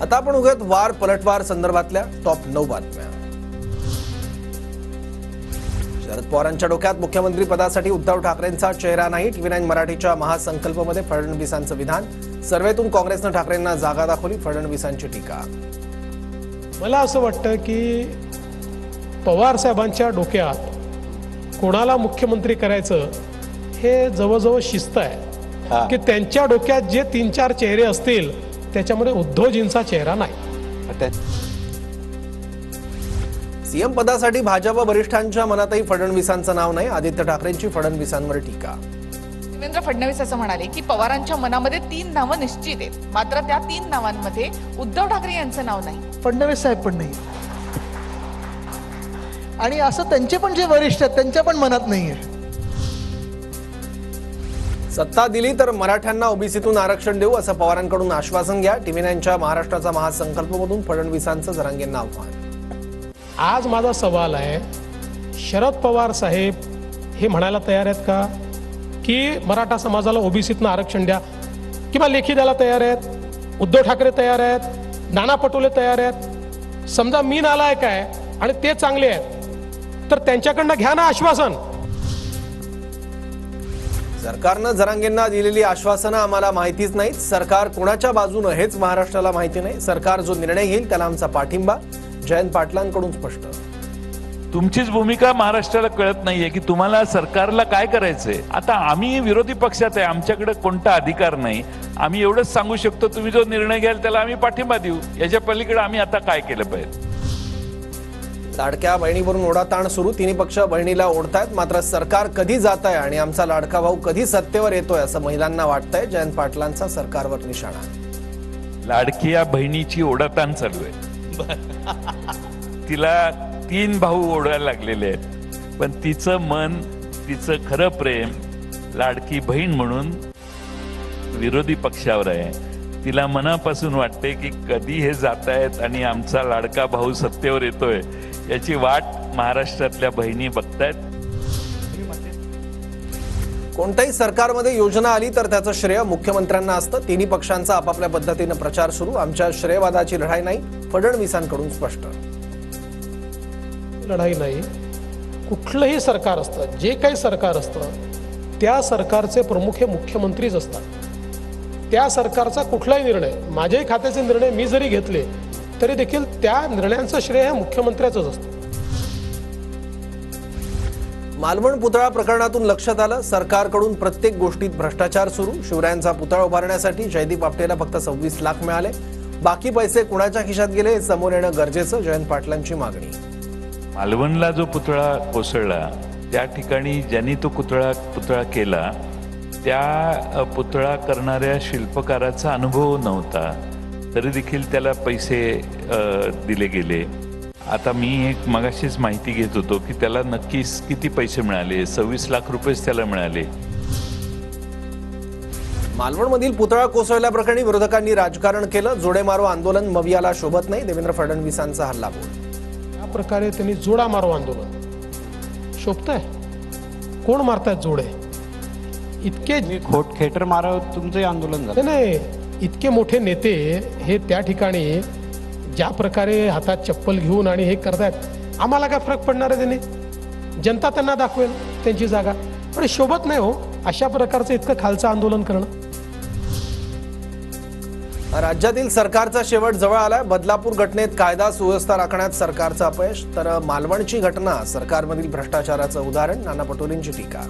आता आपण उगत वार पलटवार संदर्भातल्या टॉप 9 बातम्या। शरद पवारांच्या डोक्यात मुख्यमंत्री पदासाठी उद्धव ठाकरेंचा चेहरा नाही। टीव्ही9 मराठीच्या महासंकल्पमध्ये फडणवीसांचं विधान। सर्वेतून काँग्रेसने ठाकरेंना जागा दाखवली, फडणवीसांची टीका। मला असं वाटतं की पवार साहेबांच्या डोक्यात कोणाला मुख्यमंत्री करायचं हे जवळजवळ शिस्त आहे की त्यांच्या डोक्यात जे 3-4 चेहरे असतील त्याच्यामध्ये उद्धवजींचा चेहरा नाही। सीएम पदासाठी भाजप वरिष्ठांच्या मनातही फडणवीसांचं नाव नाही। आदित्य ठाकरेंची फडणवीसांवर टीका। देवेंद्र फडणवीस असं म्हणाले की पवारांच्या मनामध्ये 3 नावं निश्चित आहेत, मात्र त्या 3 नावांमध्ये उद्धव ठाकरे यांचं नाव नाही, फडणवीस साहेब पण नाही आणि असं त्यांचे पण जे वरिष्ठ आहेत त्यांच्या पण मनात नाहीये। सत्ता दिली तर मराठ्यांना ओबीसीतून आरक्षण देऊ असं पवारांकडून आश्वासन घ्या। टीव्ही9च्या महाराष्ट्राचा महासंकल्पमधून फडणवीसांचं जरांगेंना आव्हान। आज माझा सवाल आहे, शरद पवार साहेब हे म्हणायला तयार आहेत का की मराठा समाजाला ओबीसीतून आरक्षण द्या, किंवा लेखी द्यायला तयार आहेत? उद्धव ठाकरे तयार आहेत, नाना पटोले तयार आहेत। समजा मी नालायक आहे आणि ते चांगले आहेत तर त्यांच्याकडनं घ्या ना आश्वासन। सरकारनं जरांगेंना दिलेली आश्वासनं आम्हाला माहितीच नाहीत। सरकार कोणाच्या बाजूने हेच महाराष्ट्राला माहिती नाही। सरकार जो निर्णय घेईल त्याला आमचा पाठिंबा। जयंत पाटलांकडून स्पष्ट। तुमचीच भूमिका महाराष्ट्राला कळत नाहीये की तुम्हाला सरकारला काय करायचंय। आता आम्ही विरोधी पक्षात आहे, आमच्याकडे कोणता अधिकार नाही। आम्ही एवढंच सांगू शकतो, तुम्ही जो निर्णय घ्याल त्याला आम्ही पाठिंबा देऊ। याच्या पलीकडे आम्ही आता काय केलं पाहिजे? लाडक्या बहिणीवरून ओढाताण सुरू। तिन्ही पक्ष बहिणीला ओढतायत, मात्र सरकार कधी जात आहे आणि आमचा लाडका भाऊ कधी सत्तेवर येतोय असं महिलांना वाटतंय। जयंत पाटलांचा सरकारवर निशाणा। लाडकिया बहिणीची ओढाताण चालू आहे। तिला 3 भाऊ ओढायला लागलेले आहेत, पण तिचं मन, तिचं खरं प्रेम लाडकी बहीण म्हणून विरोधी पक्षावर आहे। तिला मनापासून वाटते की कधी हे जात आहेत आणि आमचा लाडका भाऊ सत्तेवर येतोय याची वाट महाराष्ट्रातल्या बहिणी बघतायत। कोणत्याही सरकारमध्ये योजना आली तर त्याचं श्रेय मुख्यमंत्र्यांना असतं। तिन्ही पक्षांचा आपापल्या पद्धतीने प्रचार सुरू। आमच्या श्रेयवादाची लढाई नाही, फडणवीसांकडून स्पष्ट। लढाई नाही, कुठलंही सरकार असतं, जे काही सरकार असतं त्या सरकारचे प्रमुख हे मुख्यमंत्रीच असतात। त्या सरकारचा कुठलाही निर्णय, माझ्याही खात्याचे निर्णय मी जरी घेतले तरी देखील त्या निर्णयांचं श्रेय हे मुख्यमंत्र्याचंच असतं। मालवण पुतळा प्रकरणातून लक्षात आलं, सरकारकडून प्रत्येक गोष्टीत भ्रष्टाचार सुरू। शिवरायांचा पुतळा उभारण्यासाठी जयदीप आपटेला फक्त 26 लाख मिळाले, बाकी पैसे कुणाच्या खिशात गेले हे समोर येणं गरजेचं। जयंत पाटलांची मागणी। मालवणला जो पुतळा कोसळला त्या ठिकाणी ज्यांनी तो पुतळा केला त्या पुतळा करणाऱ्या शिल्पकाराचा अनुभव नव्हता, तरी देखील त्याला पैसे दिले गेले। आता मी एक मगाशीच माहिती घेत होतो की त्याला नक्कीच किती पैसे मिळाले, 26 लाख रुपयेच त्याला मिळाले। मालवणमधील पुतळा कोसळल्याप्रकरणी विरोधकांनी राजकारण केलं। जोडे मारो आंदोलन मवियाला शोभत नाही, देवेंद्र फडणवीसांचा हल्लाबोल। या प्रकारे त्यांनी जोडा मारो आंदोलन शोभतंय? कोण मारतायत जोडे? इतके खेटर मारो तुमचे आंदोलन झालं नाही, इतके मोठे नेते हे त्या ठिकाणी ज्या प्रकारे हातात चप्पल घेऊन आणि हे करतायत, आम्हाला काय फरक पडणार आहे? त्यांनी जनता त्यांना दाखवेल त्यांची जागा, पण शोभत नाही हो अशा प्रकारचं इतकं खालचं आंदोलन करणं। राज्यातील सरकारचा शेवट जवळ आलाय। बदलापूर घटनेत कायदा सुव्यवस्था राखण्यात सरकारचं अपयश, तर मालवणची घटना सरकारमधील भ्रष्टाचाराचं उदाहरण। नाना पटोलेंची टीका।